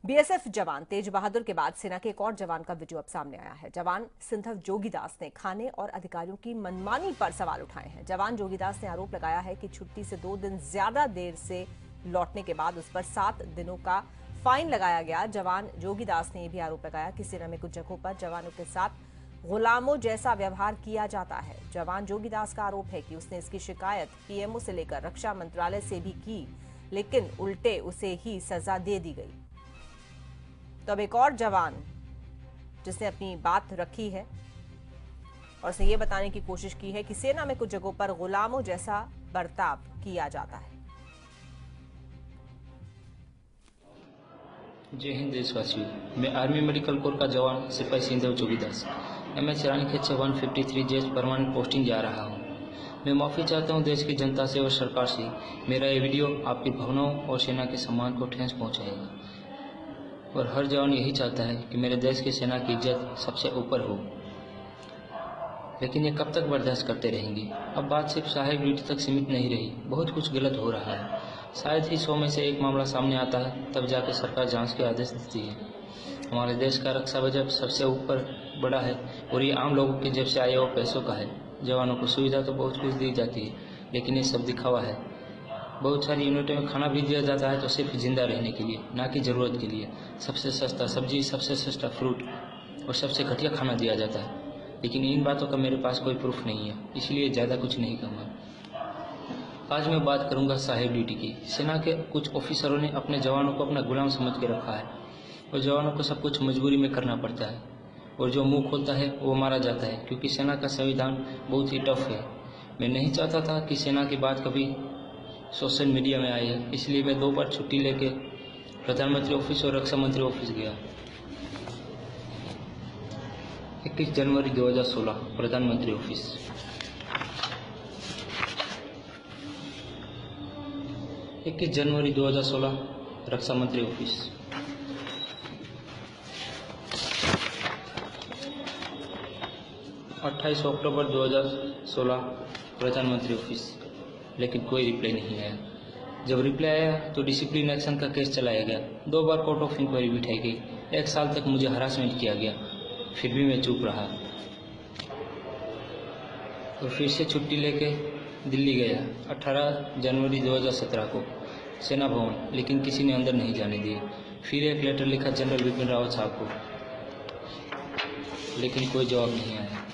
BSF जवान तेज बहादुर के बाद सेना के एक और जवान का वीडियो अब सामने आया है। जवान सिंधव जोगीदास ने खाने और अधिकारियों की मनमानी पर सवाल उठाए हैं। जवान जोगीदास ने आरोप लगाया है कि छुट्टी से 2 दिन ज्यादा देर से लौटने के बाद उस पर 7 दिनों का फाइन लगाया गया। जवान जोगीदास ने यह भी आरोप लगाया कि सेना में कुछ जगहों पर जवानों के साथ गुलामों जैसा व्यवहार किया जाता है। जवान जोगीदास का आरोप है कि उसने इसकी शिकायत पीएमओ से लेकर रक्षा मंत्रालय से भी की, लेकिन उल्टे उसे ही सजा दे दी गई। तो अब एक और जवान जिसने अपनी बात रखी है और उसने ये बताने की कोशिश की है कि सेना में कुछ जगहों पर गुलामों जैसा बर्ताव किया जाता है। जय हिंद देशवासियों, मैं आर्मी मेडिकल कोर का जवान सिपाही सिंधव जोगीदास MS रानीखेत से 153 जेएस परमानेंट पोस्टिंग जा रहा हूं। मैं माफ़ी चाहता हूं देश की जनता से और सरकार से। मेरा ये वीडियो आपकी भावनाओं और सेना के सम्मान को ठेस पहुंचाएगा और हर जवान यही चाहता है कि मेरे देश की सेना की इज्जत सबसे ऊपर हो। लेकिन ये कब तक बर्दाश्त करते रहेंगे? अब बात सिर्फ सहायक ड्यूटी तक सीमित नहीं रही, बहुत कुछ गलत हो रहा है। शायद ही 100 में से एक मामला सामने आता है, तब जाकर सरकार जांच के आदेश देती है। हमारे देश का रक्षा बजट सबसे ऊपर बड़ा है और ये आम लोगों की जेब से आए हुए पैसों का है। जवानों को सुविधा तो बहुत कुछ दी जाती है, लेकिन ये सब दिखावा है। बहुत सारी यूनिटों में खाना भी दिया जाता है तो सिर्फ जिंदा रहने के लिए, ना कि ज़रूरत के लिए। सबसे सस्ता सब्जी, सबसे सस्ता फ्रूट और सबसे घटिया खाना दिया जाता है, लेकिन इन बातों का मेरे पास कोई प्रूफ नहीं है, इसलिए ज़्यादा कुछ नहीं कहूँगा। आज मैं बात करूँगा सहायक ड्यूटी की। सेना के कुछ ऑफिसरों ने अपने जवानों को अपना गुलाम समझ के रखा है और जवानों को सब कुछ मजबूरी में करना पड़ता है और जो मुँह खोलता है वो मारा जाता है, क्योंकि सेना का संविधान बहुत ही टफ है। मैं नहीं चाहता था कि सेना की बात कभी सोशल मीडिया में आई है, इसलिए मैं 2 बार छुट्टी लेके प्रधानमंत्री ऑफिस और रक्षा मंत्री ऑफिस गया। 21 जनवरी 2016 प्रधानमंत्री ऑफिस, 21 जनवरी 2016 रक्षा मंत्री ऑफिस, 28 अक्टूबर 2016 प्रधानमंत्री ऑफिस। लेकिन कोई रिप्लाई नहीं आया। जब रिप्लाई आया तो डिसिप्लिन एक्शन का केस चलाया गया। 2 बार कोर्ट ऑफ इंक्वायरी बिठाई गई। 1 साल तक मुझे हरासमेंट किया गया, फिर भी मैं चुप रहा और फिर से छुट्टी लेके दिल्ली गया 18 जनवरी 2017 को सेना भवन, लेकिन किसी ने अंदर नहीं जाने दिए। फिर एक लेटर लिखा जनरल बिपिन रावत साहब को, लेकिन कोई जवाब नहीं आया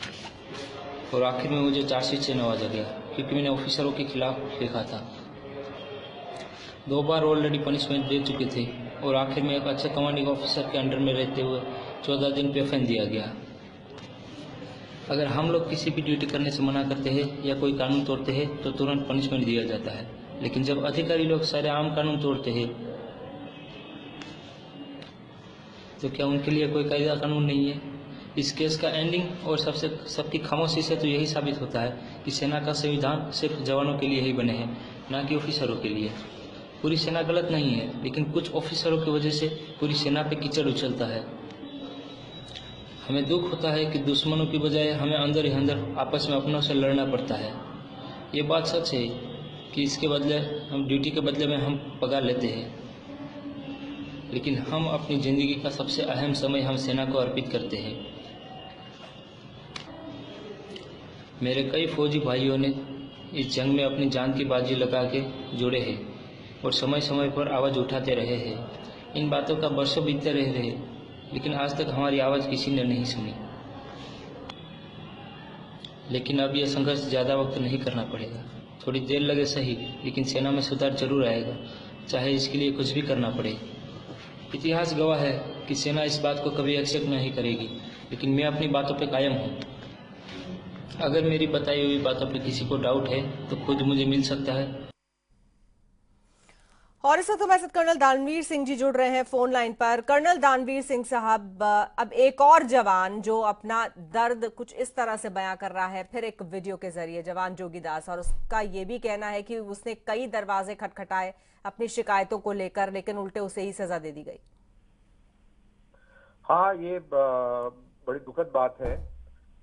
और आखिर में मुझे चार्जशीट से नवाजा गया, क्योंकि मैंने ऑफिसरों के खिलाफ लिखा था। 2 बार ऑलरेडी पनिशमेंट दे चुके थे और आखिर में एक अच्छे कमांडिंग ऑफिसर के अंडर में रहते हुए 14 दिन पे फाइन दिया गया। अगर हम लोग किसी भी ड्यूटी करने से मना करते हैं या कोई कानून तोड़ते हैं तो तुरंत पनिशमेंट दिया जाता है, लेकिन जब अधिकारी लोग सारे आम कानून तोड़ते हैं तो क्या उनके लिए कोई कायदा कानून नहीं है? इस केस का एंडिंग और सबकी खामोशी से तो यही साबित होता है कि सेना का संविधान सिर्फ जवानों के लिए ही बने हैं, ना कि ऑफिसरों के लिए। पूरी सेना गलत नहीं है, लेकिन कुछ ऑफिसरों की वजह से पूरी सेना पे कीचड़ उछलता है। हमें दुख होता है कि दुश्मनों की बजाय हमें अंदर ही अंदर आपस में अपनों से लड़ना पड़ता है। ये बात सच है कि इसके बदले हम ड्यूटी के बदले में हम पगार लेते हैं, लेकिन हम अपनी ज़िंदगी का सबसे अहम समय हम सेना को अर्पित करते हैं। मेरे कई फौजी भाइयों ने इस जंग में अपनी जान की बाजी लगा के जुड़े हैं और समय समय पर आवाज़ उठाते रहे हैं। इन बातों का बरसों बीतते रहे, लेकिन आज तक हमारी आवाज़ किसी ने नहीं सुनी। लेकिन अब यह संघर्ष ज़्यादा वक्त नहीं करना पड़ेगा। थोड़ी देर लगे सही, लेकिन सेना में सुधार जरूर आएगा, चाहे इसके लिए कुछ भी करना पड़े। इतिहास गवाह है कि सेना इस बात को कभी एक्सेप्ट नहीं करेगी, लेकिन मैं अपनी बातों पे कायम हूँ। अगर मेरी बताई हुई बातों पे किसी को डाउट है तो खुद मुझे मिल सकता है। और इस वक्त हमारे साथ कर्नल दानवीर सिंह जी जुड़ रहे हैं फोन लाइन पर। कर्नल दानवीर सिंह साहब, अब एक और जवान जो अपना दर्द कुछ इस तरह से बयां कर रहा है, फिर एक वीडियो के जरिए, जवान जोगीदास, और उसका ये भी कहना है कि उसने कई दरवाजे खटखटाए अपनी शिकायतों को लेकर, लेकिन उल्टे उसे ही सजा दे दी गई। हाँ, ये बड़ी दुखद बात है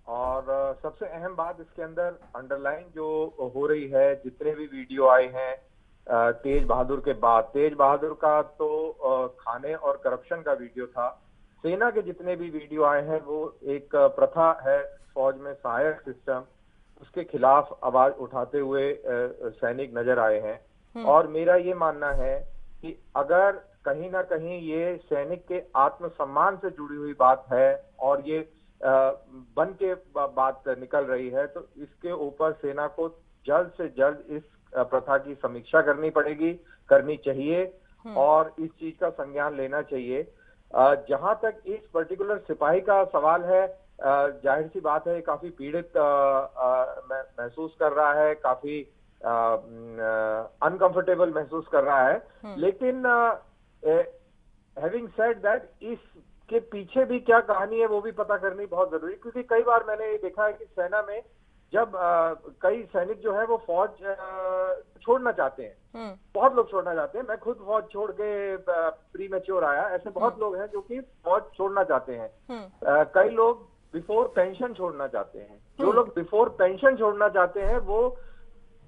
और सबसे अहम बात इसके अंदर अंडरलाइन जो हो रही है, जितने भी वीडियो आए हैं तेज बहादुर के बाद। तेज बहादुर का तो खाने और करप्शन का वीडियो था। सेना के जितने भी वीडियो आए हैं वो एक प्रथा है फौज में, सहायक सिस्टम, उसके खिलाफ आवाज उठाते हुए सैनिक नजर आए हैं। और मेरा ये मानना है कि अगर कहीं ना कहीं ये सैनिक के आत्मसम्मान से जुड़ी हुई बात है और ये बन के बात निकल रही है, तो इसके ऊपर सेना को जल्द से जल्द इस प्रथा की समीक्षा करनी चाहिए और इस चीज का संज्ञान लेना चाहिए। जहां तक इस पर्टिकुलर सिपाही का सवाल है, जाहिर सी बात है काफी पीड़ित महसूस कर रहा है, काफी अनकंफर्टेबल महसूस कर रहा है। लेकिन हैविंग सेड दैट, इसके पीछे भी क्या कहानी है वो भी पता करनी बहुत जरूरी, क्योंकि कई बार मैंने ये देखा है कि सेना में जब कई सैनिक जो है वो फौज छोड़ना चाहते हैं, बहुत लोग छोड़ना चाहते हैं। मैं खुद फौज छोड़ के प्री मैच्योर आया, ऐसे बहुत लोग हैं जो कि फौज छोड़ना चाहते हैं। कई लोग बिफोर पेंशन छोड़ना चाहते हैं। जो लोग बिफोर पेंशन छोड़ना चाहते हैं वो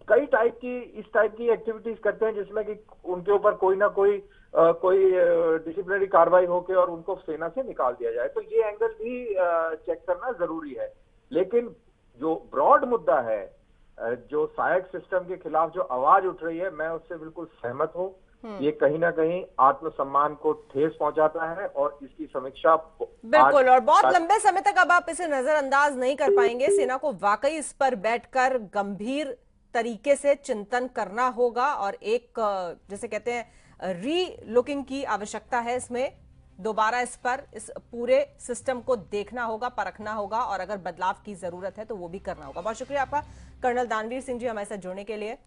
कई इस टाइप की एक्टिविटीज करते हैं जिसमें कि उनके ऊपर कोई ना कोई डिसिप्लिनरी कार्रवाई होके और उनको सेना से निकाल दिया जाए। तो ये एंगल भी चेक करना जरूरी है। लेकिन जो ब्रॉड मुद्दा है, जो सहायक सिस्टम के खिलाफ जो आवाज उठ रही है, मैं उससे बिल्कुल सहमत हूँ। ये कहीं ना कहीं आत्मसम्मान को ठेस पहुंचाता है और इसकी समीक्षा बिल्कुल, और बहुत लंबे समय तक अब आप इसे नजरअंदाज नहीं कर पाएंगे। सेना को वाकई इस पर बैठकर गंभीर तरीके से चिंतन करना होगा और एक जैसे कहते हैं री लुकिंग की आवश्यकता है। इसमें दोबारा इस पूरे सिस्टम को देखना होगा, परखना होगा और अगर बदलाव की जरूरत है तो वो भी करना होगा। बहुत शुक्रिया आपका कर्नल दानवीर सिंह जी हमारे साथ जुड़ने के लिए।